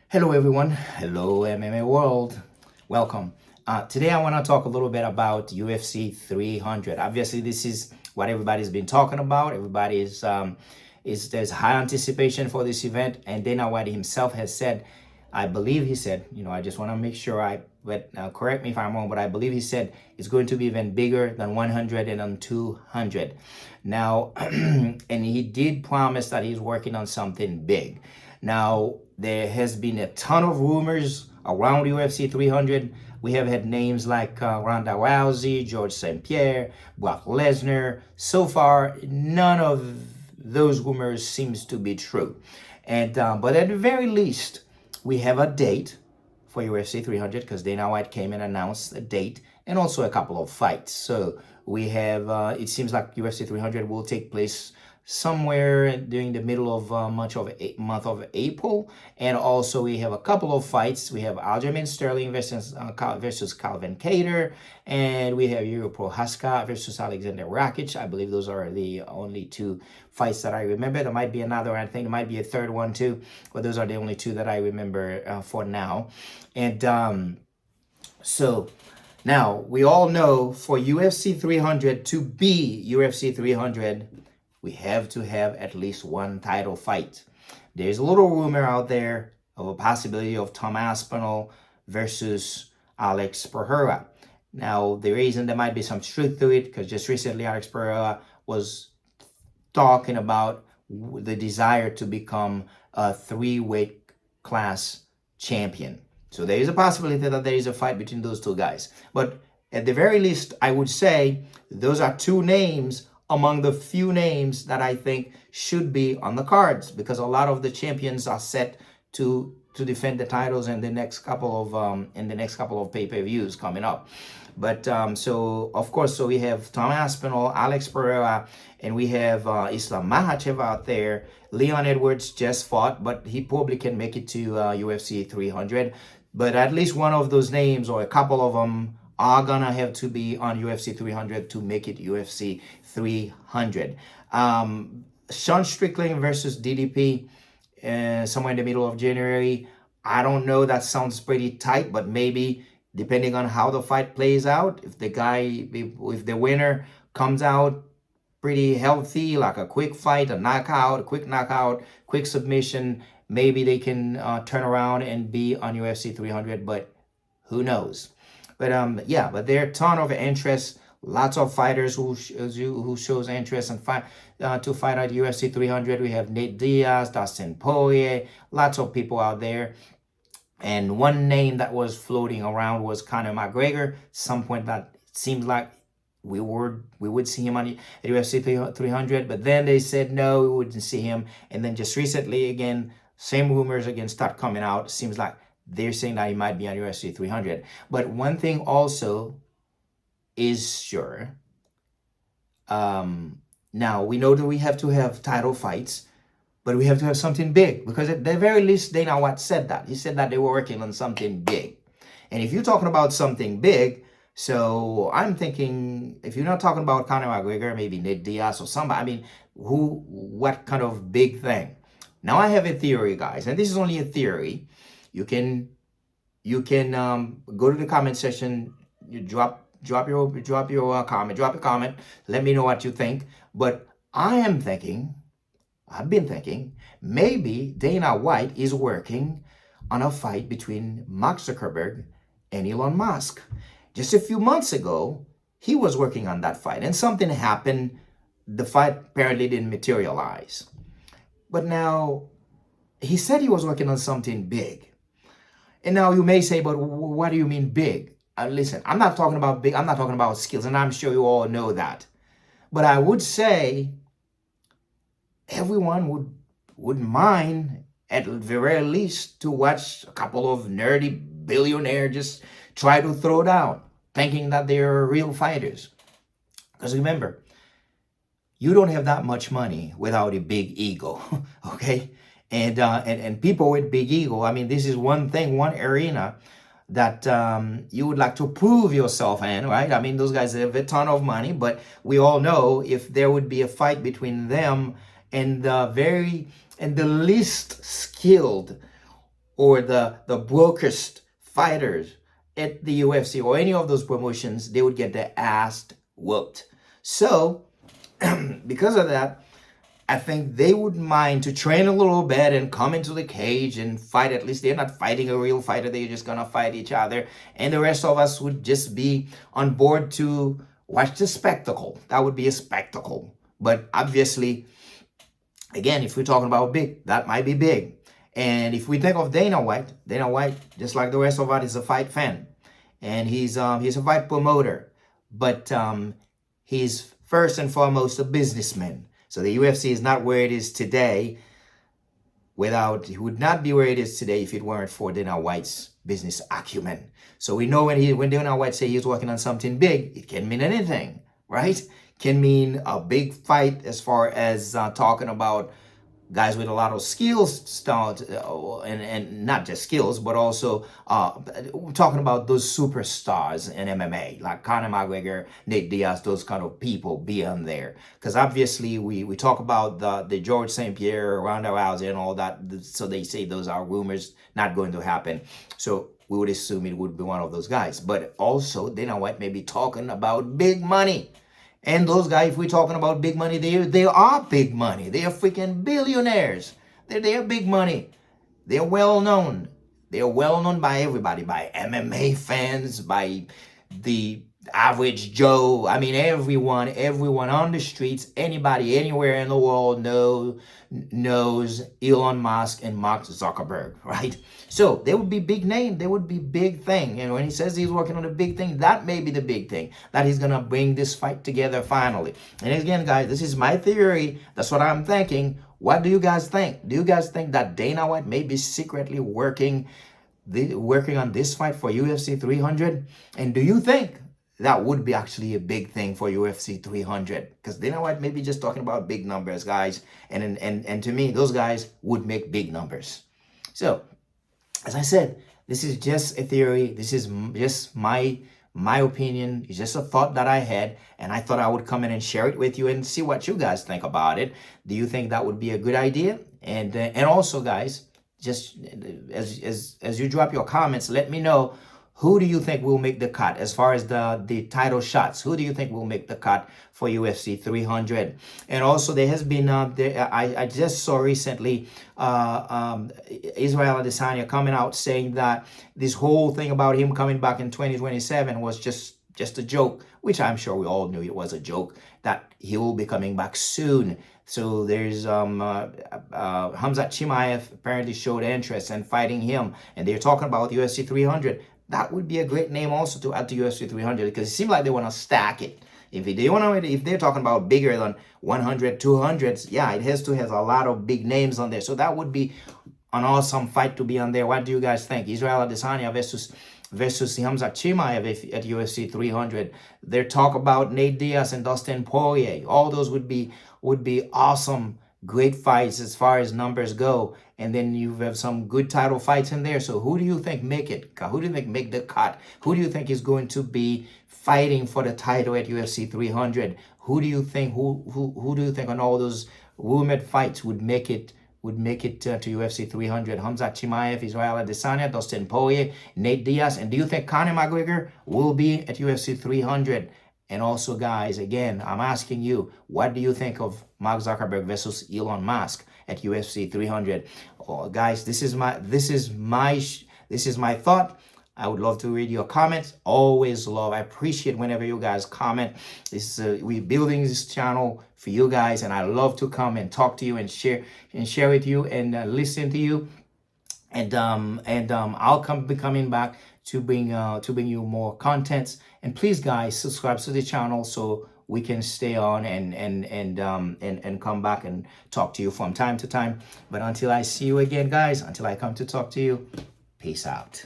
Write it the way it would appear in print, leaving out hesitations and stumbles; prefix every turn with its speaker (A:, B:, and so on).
A: Hello, everyone. Hello, MMA world. Welcome. Today, I want to talk a little bit about UFC 300. Obviously, this is what everybody's been talking about. Everybody is there's high anticipation for this event, and Dana White himself has said, I believe he said, I just want to make sure but correct me if I'm wrong, but I believe he said it's going to be even bigger than 100 and on 200. Now, and he did promise that he's working on something big. Now, there has been a ton of rumors around UFC 300. We have had names like Ronda Rousey, George St. Pierre, Brock Lesnar. So far, none of those rumors seems to be true. And but at the very least, we have a date for UFC 300 because Dana White came and announced a date and also a couple of fights. So we have, it seems like UFC 300 will take place somewhere during the middle of month of April, and also we have a couple of fights. We have Aljamain Sterling versus Calvin Kattar, and we have Yuri Prohaska versus Alexander Rakic. I believe those are the only two fights that I remember. There might be another one. I think there might be a third one too, but those are the only two that I remember for now. And so now we all know for UFC 300 to be UFC 300, we have to have at least one title fight. There's a little rumor out there of a possibility of Tom Aspinall versus Alex Pereira. Now, the reason there might be some truth to it, because just recently Alex Pereira was talking about the desire to become a three-weight class champion. So there is a possibility that there is a fight between those two guys. But at the very least, I would say those are two names among the few names that I think should be on the cards, because a lot of the champions are set to defend the titles in the next couple of pay-per-views coming up. But so of course, so we have Tom Aspinall, Alex Pereira, and we have Islam Makhachev out there. Leon Edwards just fought, but he probably can make it to UFC 300. But at least one of those names, or a couple of them, are gonna have to be on UFC 300 to make it UFC 300. Sean Strickland versus DDP somewhere in the middle of January. I don't know. That sounds pretty tight, but maybe depending on how the fight plays out, if the winner comes out pretty healthy, like a quick fight, a quick knockout, quick submission, maybe they can turn around and be on UFC 300, but who knows? But yeah, but there are a ton of interest. Lots of fighters who shows interest and to fight at UFC 300. We have Nate Diaz, Dustin Poirier, lots of people out there. And one name that was floating around was Conor McGregor. Some point that it seems like we would see him at UFC 300, but then they said no, we wouldn't see him. And then just recently, again, same rumors again start coming out. Seems like they're saying that he might be on UFC 300. But one thing also is sure. Now, we know that we have to have title fights, but we have to have something big. Because at the very least, Dana White said that. He said that they were working on something big. And if you're talking about something big, so I'm thinking, if you're not talking about Conor McGregor, maybe Nate Diaz or somebody, I mean, what kind of big thing? Now, I have a theory, guys, and this is only a theory. You can go to the comment section, you drop your comment, let me know what you think. But I've been thinking, maybe Dana White is working on a fight between Mark Zukerberg and Elon Musk. Just a few months ago, he was working on that fight, and something happened. The fight apparently didn't materialize. But now, he said he was working on something big. And now you may say, but what do you mean big? Listen, I'm not talking about big. I'm not talking about skills, and I'm sure you all know that. But I would say everyone wouldn't mind, at the very least, to watch a couple of nerdy billionaires just try to throw down, thinking that they're real fighters. Because remember, you don't have that much money without a big ego, okay? And people with big ego, I mean, this is one thing, one arena that you would like to prove yourself in, right? I mean, those guys have a ton of money, but we all know if there would be a fight between them and the least skilled or the brokest fighters at the UFC or any of those promotions, they would get their ass whooped. So because of that, I think they would mind to train a little bit and come into the cage and fight. At least they're not fighting a real fighter. They're just going to fight each other. And the rest of us would just be on board to watch the spectacle. That would be a spectacle. But obviously, again, if we're talking about big, that might be big. And if we think of Dana White, just like the rest of us, is a fight fan. And he's a fight promoter. But he's first and foremost a businessman. So the UFC is not where it is today it would not be where it is today if it weren't for Dana White's business acumen. So we know when Dana White say he's working on something big, it can mean anything, right? Can mean a big fight as far as talking about guys with a lot of skills, and not just skills, but also talking about those superstars in MMA, like Conor McGregor, Nate Diaz, those kind of people beyond there. Because obviously we talk about the George St. Pierre, Ronda Rousey, and all that. So they say those are rumors, not going to happen. So we would assume it would be one of those guys. But also, Dana White may be talking about big money. And those guys, if we're talking about big money, they are big money. They are freaking billionaires. They are big money. They're well known. They're well known by everybody, by MMA fans, by the average Joe. I mean, everyone on the streets, anybody, anywhere in the world knows Elon Musk and Mark Zukerberg, right? So they would be big name. They would be big thing. And when he says he's working on a big thing, that may be the big thing, that he's going to bring this fight together finally. And again, guys, this is my theory. That's what I'm thinking. What do you guys think? Do you guys think that Dana White may be secretly working on this fight for UFC 300? And do you think that would be actually a big thing for UFC 300? Because Dana White may be just talking about big numbers, guys. And to me, those guys would make big numbers. So, as I said, this is just a theory. This is just my opinion. It's just a thought that I had, and I thought I would come in and share it with you and see what you guys think about it. Do you think that would be a good idea? And also, guys, just as you drop your comments, let me know, who do you think will make the cut as far as the title shots? Who do you think will make the cut for UFC 300? And also, there has been I just saw recently Israel Adesanya coming out saying that this whole thing about him coming back in 2027 was just a joke, which I'm sure we all knew it was a joke, that he will be coming back soon. So there's Hamzat Chimaev apparently showed interest in fighting him, and they're talking about UFC 300. That would be a great name also to add to UFC 300, because it seems like they want to stack it. If they're talking about bigger than 100, 200s, yeah, it has a lot of big names on there. So that would be an awesome fight to be on there. What do you guys think? Israel Adesanya versus Hamzat Chimaev at UFC 300. They talk about Nate Diaz and Dustin Poirier. All those would be awesome, great fights as far as numbers go. And then you have some good title fights in there. So who do you think make it? Who do you think make the cut? Who do you think is going to be fighting for the title at UFC 300? Who do you think on all those rumored fights would make it to UFC 300? Hamzat Chimaev, Israel Adesanya, Dustin Poirier, Nate Diaz. And do you think Conor McGregor will be at UFC 300? And also, guys, again, I'm asking you, what do you think of Mark Zuckerberg versus Elon Musk at UFC 300? Oh, guys, this is my thought. I would love to read your comments. Always love. I appreciate whenever you guys comment. We're building this channel for you guys, and I love to come and talk to you and share with you and listen to you. And I'll be coming back to bring you more contents. And please, guys, subscribe to the channel so we can stay on and come back and talk to you from time to time. But until I see you again, guys, until I come to talk to you, peace out.